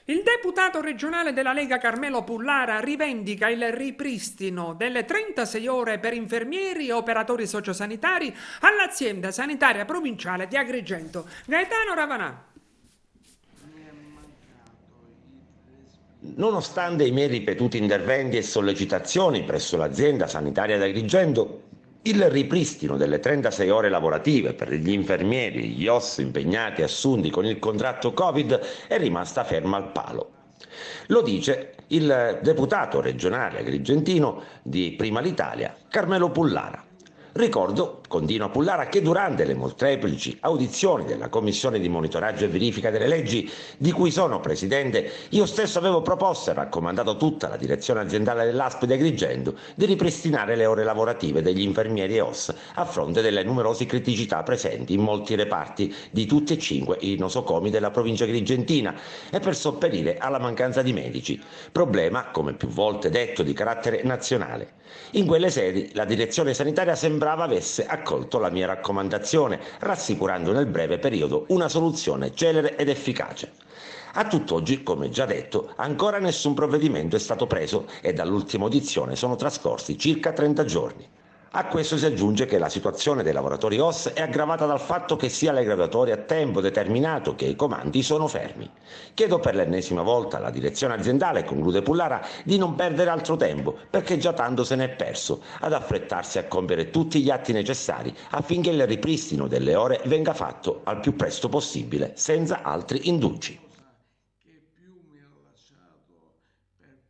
Il deputato regionale della Lega Carmelo Pullara rivendica il ripristino delle 36 ore per infermieri e operatori sociosanitari all'azienda sanitaria provinciale di Agrigento. Gaetano Ravanà. Nonostante i miei ripetuti interventi e sollecitazioni presso l'azienda sanitaria di Agrigento, il ripristino delle 36 ore lavorative per gli infermieri, gli OS impegnati e assunti con il contratto Covid è rimasta ferma al palo. Lo dice il deputato regionale agrigentino di Prima l'Italia, Carmelo Pullara. Ricordo, continua Pullara, che durante le molteplici audizioni della Commissione di monitoraggio e verifica delle leggi, di cui sono presidente, io stesso avevo proposto e raccomandato tutta la direzione aziendale dell'ASP di Agrigento di ripristinare le ore lavorative degli infermieri e OS a fronte delle numerose criticità presenti in molti reparti di tutti e 5 i nosocomi della provincia agrigentina e per sopperire alla mancanza di medici, problema, come più volte detto, di carattere nazionale. In quelle sedi la direzione sanitaria sembrava avesse accolto la mia raccomandazione, rassicurando nel breve periodo una soluzione celere ed efficace. A tutt'oggi, come già detto, ancora nessun provvedimento è stato preso e dall'ultima audizione sono trascorsi circa 30 giorni. A questo si aggiunge che la situazione dei lavoratori OS è aggravata dal fatto che sia le graduatorie a tempo determinato che i comandi sono fermi. Chiedo per l'ennesima volta alla direzione aziendale, conclude Pullara, di non perdere altro tempo, perché già tanto se n'è perso, ad affrettarsi a compiere tutti gli atti necessari affinché il ripristino delle ore venga fatto al più presto possibile, senza altri indugi.